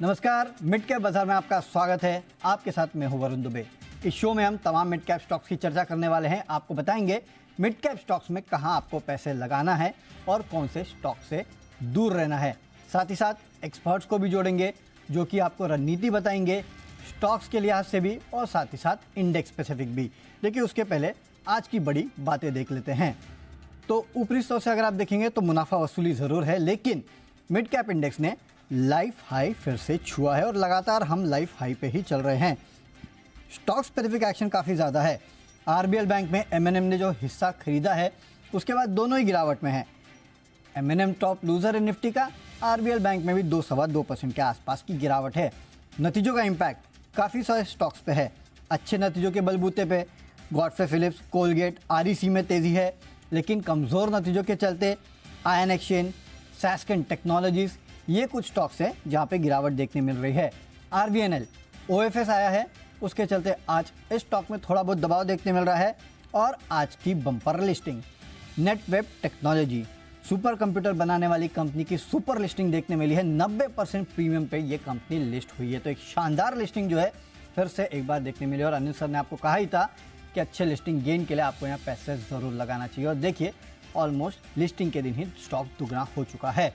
नमस्कार, mid cap बाजार में आपका स्वागत है। आपके साथ मैं हूं वरुण दुबे। इस शो में हम तमाम मिड कैप स्टॉक्स की चर्चा करने वाले हैं। आपको बताएंगे मिड कैप स्टॉक्स में कहां आपको पैसे लगाना है और कौन से स्टॉक से दूर रहना है। साथ ही साथ एक्सपर्ट्स को भी जोड़ेंगे जो कि आपको रणनीति बताएंगे स्टॉक्स के लिहाज से भी और साथ ही साथ इंडेक्स स्पेसिफिक भी। लेकिन उसके पहले आज की बड़ी बातें देख लेते हैं। तो ऊपरी स्तर से अगर आप देखेंगे तो मुनाफा वसूली ज़रूर है, लेकिन मिड कैप इंडेक्स ने लाइफ हाई फिर से छुआ है और लगातार हम लाइफ हाई पे ही चल रहे हैं। स्टॉक स्पेसिफिक एक्शन काफ़ी ज़्यादा है। आरबीएल बैंक में एमएनएम ने जो हिस्सा खरीदा है उसके बाद दोनों ही गिरावट में है। एमएनएम टॉप लूजर है निफ्टी का, आरबीएल बैंक में भी 2-2.25% के आसपास की गिरावट है। नतीजों का इम्पैक्ट काफ़ी सारे स्टॉक्स पे है। अच्छे नतीजों के बलबूते पे गॉडफ्रे फिलिप्स, कोलगेट, आरईसी में तेज़ी है, लेकिन कमज़ोर नतीजों के चलते आयन एक्सचेंज, सैस्केन टेक्नोलॉजीज़, ये कुछ स्टॉक्स हैं जहां पे गिरावट देखने मिल रही है। आरवीएनएल, ओएफएस आया है, उसके चलते आज इस स्टॉक में थोड़ा बहुत दबाव देखने मिल रहा है। और आज की bumper listing Netweb technology, super computer बनाने वाली कंपनी की सुपर लिस्टिंग देखने मिली है। 90% प्रीमियम पे ये कंपनी लिस्ट हुई है। तो एक शानदार लिस्टिंग जो है फिर से एक बार देखने मिली। और अनिल सर ने आपको कहा ही था कि अच्छे लिस्टिंग गेन के लिए आपको यहाँ पैसे ज़रूर लगाना चाहिए। और देखिए ऑलमोस्ट लिस्टिंग के दिन ही स्टॉक दुगना हो चुका है।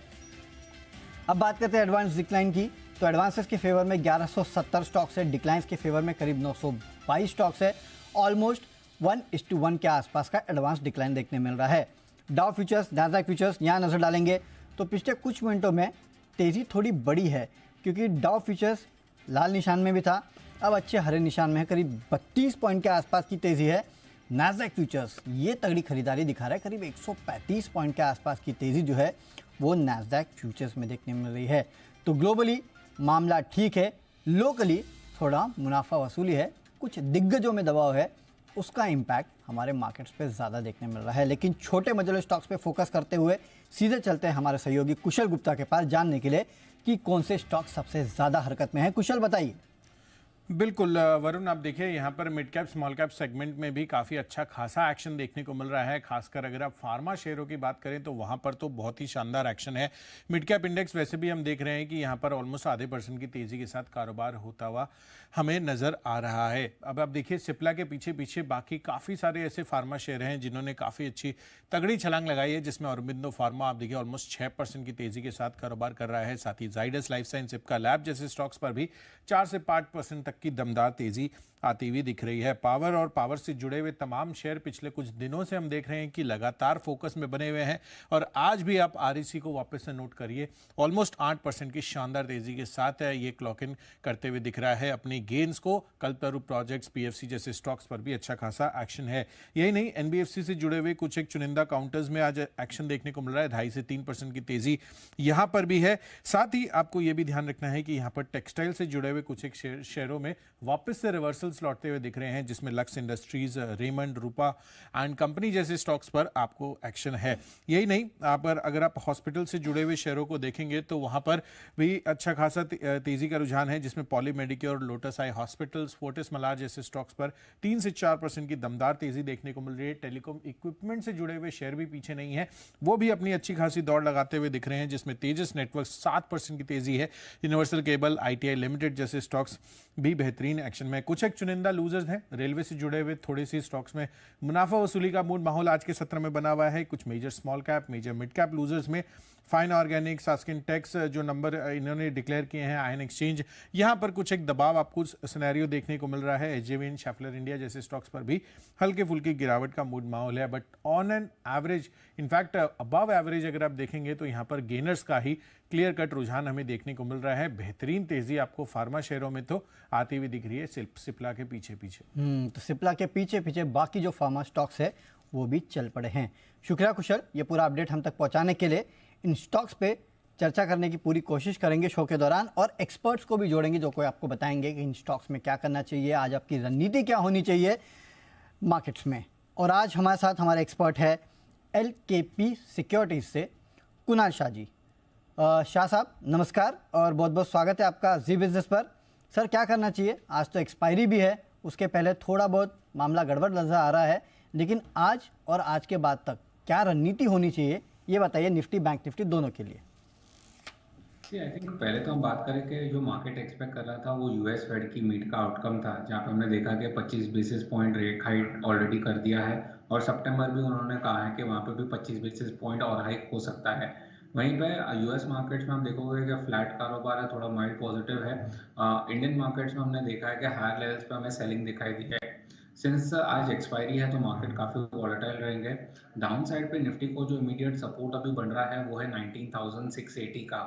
अब बात करते हैं एडवांस डिक्लाइन की। तो एडवांसेस के फेवर में 1170 स्टॉक्स है, डिक्लाइंस के फेवर में करीब 922 स्टॉक्स है। ऑलमोस्ट 1:1 के आसपास का एडवांस डिक्लाइन देखने मिल रहा है। डाउ फ्यूचर्स, नैस्डैक फ्यूचर्स यहाँ नज़र डालेंगे तो पिछले कुछ मिनटों में तेज़ी थोड़ी बड़ी है, क्योंकि डाउ फ्यूचर्स लाल निशान में भी था, अब अच्छे हरे निशान में है। करीब 32 पॉइंट के आसपास की तेज़ी है। नैस्डैक फ्यूचर्स ये तगड़ी खरीदारी दिखा रहा है, करीब 135 पॉइंट के आसपास की तेज़ी जो है वो नैस्डैक फ्यूचर्स में देखने मिल रही है। तो ग्लोबली मामला ठीक है, लोकली थोड़ा मुनाफा वसूली है, कुछ दिग्गजों में दबाव है, उसका इम्पैक्ट हमारे मार्केट्स पे ज़्यादा देखने मिल रहा है। लेकिन छोटे मझोले स्टॉक्स पे फोकस करते हुए सीधे चलते हैं हमारे सहयोगी कुशल गुप्ता के पास जानने के लिए कि कौन से स्टॉक सबसे ज़्यादा हरकत में है। कुशल बताइए। बिल्कुल वरुण, आप देखिए यहाँ पर mid cap small cap segment में भी काफ़ी अच्छा खासा एक्शन देखने को मिल रहा है। खासकर अगर आप फार्मा शेयरों की बात करें तो वहाँ पर तो बहुत ही शानदार एक्शन है। मिड कैप इंडेक्स वैसे भी हम देख रहे हैं कि यहाँ पर ऑलमोस्ट आधे % की तेज़ी के साथ कारोबार होता हुआ हमें नज़र आ रहा है। अब आप देखिए सिप्ला के पीछे पीछे बाकी काफ़ी सारे ऐसे फार्मा शेयर हैं जिन्होंने काफ़ी अच्छी तगड़ी छलांग लगाई है, जिसमें औरबिंदो फार्मा आप देखिए ऑलमोस्ट 6% की तेज़ी के साथ कारोबार कर रहा है। साथ ही जाइडस लाइफ साइंस, सिप्का लैब जैसे स्टॉक्स पर भी 4 से 5% तक की दमदार तेजी आती हुई दिख रही है। पावर और पावर से जुड़े हुए तमाम शेयर पिछले कुछ दिनों से हम देख रहे हैं कि लगातार फोकस में बने हुए हैं। और आज भी आप आरईसी को वापस से नोट करिए, ऑलमोस्ट 8% की शानदार तेजी के साथ है ये क्लॉक इन करते हुए दिख रहा है अपनी गेन्स को। कल्पतरू प्रोजेक्ट्स, पीएफसी जैसे स्टॉक्स पर भी अच्छा खासा एक्शन है। यही नहीं, एनबीएफसी से जुड़े हुए कुछ एक चुनिंदा काउंटर्स में आज एक्शन देखने को मिल रहा है। 2.5 से 3% की तेजी यहां पर भी है। साथ ही आपको यह भी ध्यान रखना है कि यहां पर टेक्सटाइल से जुड़े हुए कुछ एक शेयरों में वापस से रिवर्सल्स लौटते हुए दिख रहे हैं, जिसमें lux industries, Raymond, Rupa and company जैसे स्टॉक्स पर आपको एक्शन है। यही नहीं, अगर आप हॉस्पिटल से जुड़े हुए शेयरों को देखेंगे तो वहां पर भी अच्छा खासा तेजी का रुझान है, जिसमें पॉली मेडिक्योर, लोटस आई हॉस्पिटल्स, फोर्टिस मलार जैसे स्टॉक्स पर 3 से 4% की दमदार तेजी देखने को मिल रही है। टेलीकॉम इक्विपमेंट से जुड़े हुए शेयर भी पीछे नहीं है, वो भी अपनी अच्छी खासी दौड़ लगाते हुए दिख रहे हैं, जिसमें तेजस नेटवर्क 7% की तेजी है। यूनिवर्सल केबल, आईटीआई लिमिटेड जैसे स्टॉक्स भी बेहतरीन एक्शन में। कुछ एक चुनिंदा लूजर्स हैं, रेलवे से जुड़े हुए थोड़ी सी स्टॉक्स में मुनाफा वसूली का मूड माहौल आज के सत्र में बना हुआ है। कुछ major small cap, major mid cap losers में फाइन ऑर्गेनिक, सास्किन टेक्स जो नंबर इन्होंने डिक्लेयर किए हैं, आयन एक्सचेंज, यहां पर कुछ एक दबाव आपको सिनेरियो देखने को मिल रहा है। एचजेवीएन, शेफलर इंडिया जैसे स्टॉक्स पर भी हल्के फुल्की गिरावट का मूड माहौल है। But on an average, in fact above average अगर आप देखेंगे तो यहां पर गेनर्स का ही क्लियर कट रुझान हमें देखने को मिल रहा है। बेहतरीन तेजी आपको फार्मा शेयरों में तो आती हुई दिख रही है, सिप्ला के पीछे पीछे। तो सिप्ला के पीछे पीछे बाकी जो फार्मा स्टॉक्स है वो भी चल पड़े हैं। शुक्रिया कुशल, ये पूरा अपडेट हम तक पहुंचाने के लिए। इन स्टॉक्स पे चर्चा करने की पूरी कोशिश करेंगे शो के दौरान, और एक्सपर्ट्स को भी जोड़ेंगे जो कोई आपको बताएंगे कि इन स्टॉक्स में क्या करना चाहिए, आज आपकी रणनीति क्या होनी चाहिए मार्केट्स में। और आज हमारे साथ हमारे एक्सपर्ट है एलकेपी सिक्योरिटीज से कुणाल शाह जी। शाह साहब नमस्कार और बहुत बहुत स्वागत है आपका जी बिजनेस पर। सर क्या करना चाहिए, आज तो एक्सपायरी भी है, उसके पहले थोड़ा बहुत मामला गड़बड़ नजर आ रहा है, लेकिन आज और आज के बाद तक क्या रणनीति होनी चाहिए ये बताइए, निफ्टी बैंक निफ्टी दोनों के लिए। जी, आई थिंक पहले तो हम बात करें कि जो मार्केट एक्सपेक्ट कर रहा था वो यूएस फेड की मीट का आउटकम था, जहाँ पे हमने देखा कि 25 basis point rate hike already कर दिया है और सितंबर भी उन्होंने कहा है कि वहाँ पे भी 25 बेसिस पॉइंट और हाइक हो सकता है। वहीं पे यूएस मार्केट्स में हम देखोगे कि फ्लैट कारोबार है, थोड़ा माइल्ड पॉजिटिव है। इंडियन मार्केट्स में हमने देखा है कि हायर लेवल्स पे हमें सेलिंग दिखाई दी है। सिंस आज एक्सपायरी है तो मार्केट काफ़ी वॉलेटाइल रहेंगे। डाउन साइड पे निफ्टी को जो इमीडिएट सपोर्ट अभी बन रहा है वो है 19,680 का।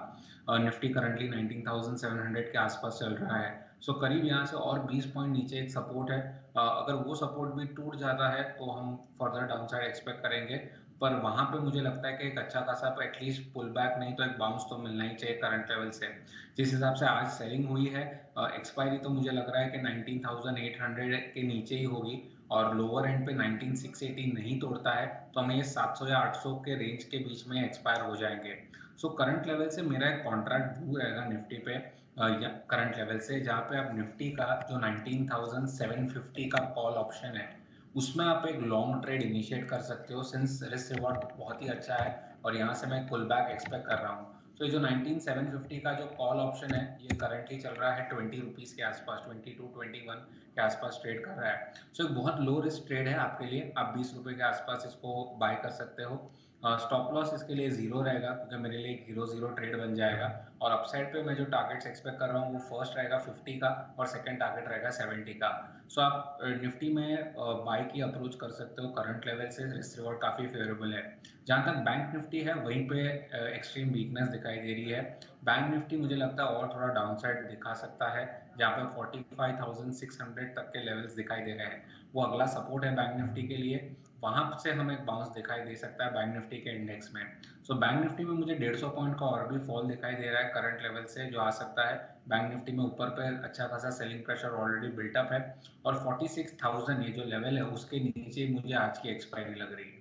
निफ्टी करंटली 19,700 के आसपास चल रहा है। सो करीब यहाँ से और 20 पॉइंट नीचे एक सपोर्ट है। अगर वो सपोर्ट भी टूट जाता है तो हम फर्दर डाउन साइड एक्सपेक्ट करेंगे। पर वहां पे मुझे लगता है कि एक अच्छा खासा एटलीस्ट पुल बैक नहीं तो एक बाउंस तो मिलना ही चाहिए करंट लेवल से। जिस हिसाब से आज सेलिंग हुई है, एक्सपायरी तो मुझे लग रहा है कि 19,800 के नीचे ही होगी और लोअर एंड पे 19,680 नहीं तोड़ता है तो हमें ये 700 या 800 के रेंज के बीच में एक्सपायर हो जाएंगे। सो करंट लेवल से मेरा एक कॉन्ट्रैक्ट व्यू रहेगा निफ्टी पे, करंट लेवल से, जहाँ पे आप निफ्टी का जो 19,750 का कॉल ऑप्शन है उसमें आप एक लॉन्ग ट्रेड इनिशिएट कर सकते हो, सिंस रिस्क रिवॉर्ड बहुत ही अच्छा है और यहाँ से मैं पुल बैक एक्सपेक्ट कर रहा हूँ। तो ये जो 19,750 का जो कॉल ऑप्शन है ये करंटली चल रहा है 20 रुपीज़ के आसपास, 22-21 के आसपास ट्रेड कर रहा है। सो एक बहुत लो रिस्क ट्रेड है आपके लिए, आप 20 रुपये के आसपास इसको बाय कर सकते हो। स्टॉप लॉस इसके लिए जीरो रहेगा क्योंकि मेरे लिए एक जीरो जीरो ट्रेड बन जाएगा। और अपसाइड पे मैं जो टारगेट्स एक्सपेक्ट कर रहा हूँ वो फर्स्ट रहेगा 50 का और सेकंड टारगेट रहेगा 70 का। सो आप निफ्टी में बाय की अप्रोच कर सकते हो, करंट लेवल से रिस्क रिवॉर्ड काफ़ी फेवरेबल है। जहाँ तक बैंक निफ्टी है वहीं पे एक्सट्रीम वीकनेस दिखाई दे रही है। बैंक निफ्टी मुझे लगता है और थोड़ा डाउन साइड दिखा सकता है, जहाँ पे 45,600 तक के लेवल्स दिखाई दे रहे हैं। वो अगला सपोर्ट है बैंक निफ्टी के लिए, वहां से हमें एक बाउंस दिखाई दे सकता है बैंक निफ्टी के इंडेक्स में। सो बैंक निफ्टी में मुझे 150 पॉइंट का और भी फॉल दिखाई दे रहा है करंट लेवल से जो आ सकता है। बैंक निफ्टी में ऊपर पे अच्छा खासा सेलिंग प्रेशर ऑलरेडी बिल्टअप है और 46,000 ये जो लेवल है उसके नीचे मुझे आज की एक्सपायरी लग रही है।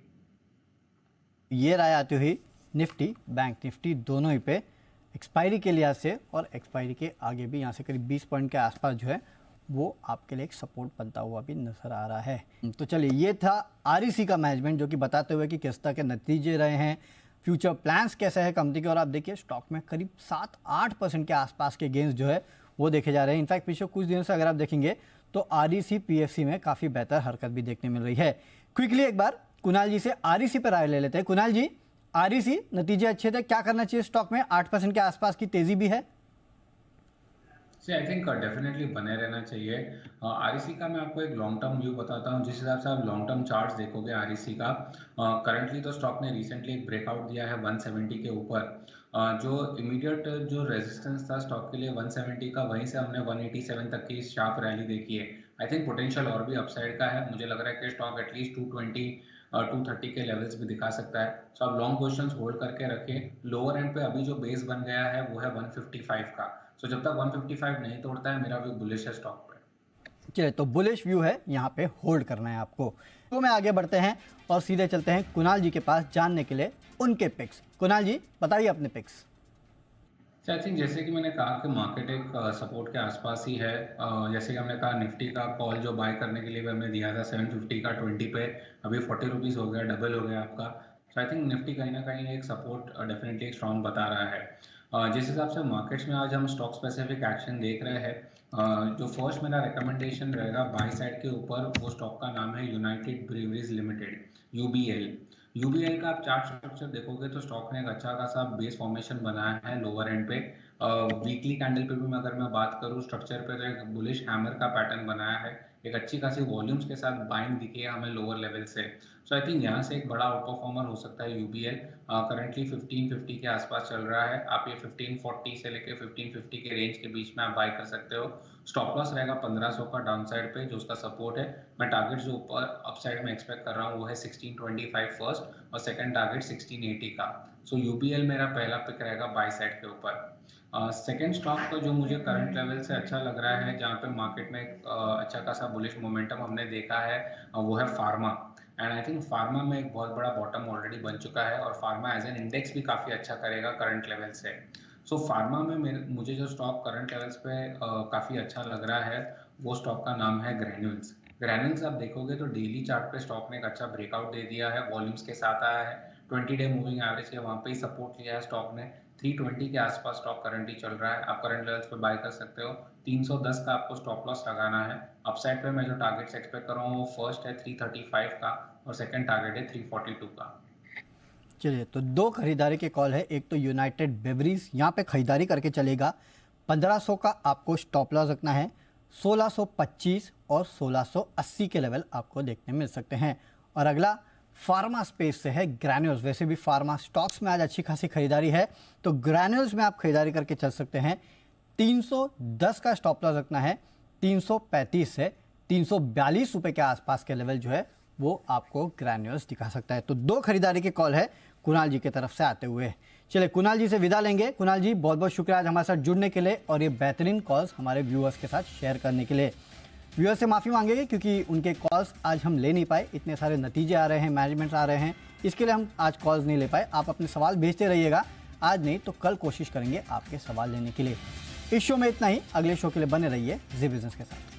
ये राय आती हुई निफ्टी बैंक निफ्टी दोनों ही पे एक्सपायरी के लिहाज से और एक्सपायरी के आगे भी यहाँ से करीब 20 पॉइंट के आसपास जो है वो आपके लिए एक सपोर्ट बनता हुआ भी नजर आ रहा है। तो चलिए, ये था आरईसी का मैनेजमेंट जो कि बताते हुए कि किस तरह के नतीजे रहे हैं, फ्यूचर प्लान्स कैसे हैं कंपनी के। और आप देखिए स्टॉक में करीब 7-8% के आसपास के गेंस जो है वो देखे जा रहे हैं। इनफैक्ट पिछले कुछ दिनों से अगर आप देखेंगे तो आरईसी पीएफसी में काफ़ी बेहतर हरकत भी देखने मिल रही है। क्विकली एक बार कुणाल जी से आरईसी पर राय ले लेते हैं। कुणाल जी, आरईसी नतीजे अच्छे थे, क्या करना चाहिए स्टॉक में? 8% के आसपास की तेजी भी है। आई थिंक डेफिनेटली बने रहना चाहिए। आरईसी का मैं आपको एक लॉन्ग टर्म व्यू बताता हूँ। जिस हिसाब से आप लॉन्ग टर्म चार्ट्स देखोगे आरईसी का, करंटली तो स्टॉक ने रिसेंटली एक ब्रेकआउट दिया है 170 के ऊपर। जो इमीडिएट जो रेजिस्टेंस था स्टॉक के लिए 170 का, वहीं से हमने 187 तक की शार्प रैली देखी है। आई थिंक पोटेंशियल और भी अपसाइड का है, मुझे लग रहा है कि स्टॉक एटलीस्ट 220 230 के लेवल्स भी दिखा सकता है। सो आप लॉन्ग पोजिशंस होल्ड करके रखें। लोअर एंड पे अभी जो बेस बन गया है वो है 155 का। सो जब तक 155 नहीं तोड़ता है मेरा व्यू बुलिश है स्टॉक पे। चलिए, तो बुलिश व्यू है, यहाँ पे होल्ड करना है आपको। तो में आगे बढ़ते हैं और सीधे चलते हैं कुणाल जी के पास जानने के लिए उनके पिक्स। कुणाल जी, बताइए अपने पिक्स। आई थिंक जैसे कि मैंने कहा कि मार्केट एक सपोर्ट के आसपास ही है। जैसे कि हमने कहा निफ्टी का कॉल जो बाय करने के लिए हमने दिया था 750 का 20 पे, अभी 40 रुपीज़ हो गया, डबल हो गया आपका। सो आई थिंक निफ्टी कहीं ना कहीं एक सपोर्ट डेफिनेटली एक स्ट्रॉन्ग बता रहा है। जिस हिसाब से मार्केट्स में आज हम स्टॉक स्पेसिफिक एक्शन देख रहे हैं, जो फर्स्ट मेरा रिकमेंडेशन रहेगा बाय साइड के ऊपर, वो स्टॉक का नाम है यूनाइटेड ब्रीवरीज लिमिटेड, यूबीएल। यूबीएल का आप चार्ट स्ट्रक्चर देखोगे तो स्टॉक ने एक अच्छा खासा बेस फॉर्मेशन बनाया है लोअर एंड पे। वीकली कैंडल पे भी अगर मैं बात करूँ स्ट्रक्चर पे, तो एक बुलिश हैमर का पैटर्न बनाया है, एक अच्छी खासी वॉल्यूम्स के साथ बाइंग दिखी है हमें लोअर लेवल से। सो आई थिंक यहाँ से एक बड़ा आउट परफॉर्मर हो सकता है यूबीएल। करंटली 1550 के आसपास चल रहा है, आप ये 1540 से लेके 1550 के रेंज के बीच में आप बाय कर सकते हो। स्टॉप लॉस रहेगा 1500 का डाउन साइड पे जो उसका सपोर्ट है। मैं टारगेट जो ऊपर अपसाइड में एक्सपेक्ट कर रहा हूँ वो है 1625 फर्स्ट और सेकंड टारगेट 1680 का। सो यूबीएल मेरा पहला पिक रहेगा बाय साइड के ऊपर। सेकेंड स्टॉक का जो मुझे करंट लेवल से अच्छा लग रहा है, जहाँ पे मार्केट में अच्छा खासा बुलिश मोमेंटम हमने देखा है, वो है pharma. And I think pharma में एक बहुत बड़ा बॉटम ऑलरेडी बन चुका है और फार्मा एज एन इंडेक्स भी काफ़ी अच्छा करेगा करंट लेवल से। सो फार्मा में मुझे जो स्टॉक करंट लेवल्स पे काफ़ी अच्छा लग रहा है वो स्टॉक का नाम है ग्रैन्यूल्स। ग्रैन्यूल्स आप देखोगे तो डेली चार्ट पे स्टॉक ने एक अच्छा ब्रेकआउट दे दिया है, वॉल्यूम्स के साथ आया है, 20 डे मूविंग एवरेज के वहाँ पे ही सपोर्ट लिया है स्टॉक ने। 320 के आसपास स्टॉक करंटली चल रहा है, आप करंट लेवल्स पे बाय कर सकते हो। 310 का आपको स्टॉप लॉस लगाना है। अपसाइड पे मैं जो टारगेट्स एक्सपेक्ट कर रहा हूँ वो फर्स्ट है 335 का और सेकंड टारगेट है 342 का। चलिए, तो दो खरीदारी के कॉल है। एक तो यूनाइटेड बेवरीज, यहाँ पे खरीदारी करके चलेगा। 1500 का आपको स्टॉप लॉस रखना है। 1625 और 1680 के लेवल आपको देखने मिल सकते हैं। और अगला फार्मा स्पेस से है ग्रैन्यूल्स। वैसे भी फार्मा स्टॉक्स में आज अच्छी खासी खरीदारी है, तो ग्रैन्यूल्स में आप खरीदारी करके चल सकते हैं। 310 का स्टॉप लॉस रखना है। 335 से 342 रुपए के आसपास के लेवल जो है वो आपको ग्रैन्यूल्स दिखा सकता है। तो दो खरीदारी के कॉल है कुणाल जी की तरफ से आते हुए। चलिए, कुणाल जी से विदा लेंगे। कुणाल जी, बहुत बहुत शुक्रिया आज हमारे साथ जुड़ने के लिए और ये बेहतरीन कॉल्स हमारे व्यूअर्स के साथ शेयर करने के लिए। व्यूअर्स से माफ़ी मांगेंगे क्योंकि उनके कॉल्स आज हम ले नहीं पाए, इतने सारे नतीजे आ रहे हैं, मैनेजमेंट आ रहे हैं, इसके लिए हम आज कॉल्स नहीं ले पाए। आप अपने सवाल भेजते रहिएगा, आज नहीं तो कल कोशिश करेंगे आपके सवाल लेने के लिए। इस शो में इतना ही। अगले शो के लिए बने रहिए जी बिजनेस के साथ।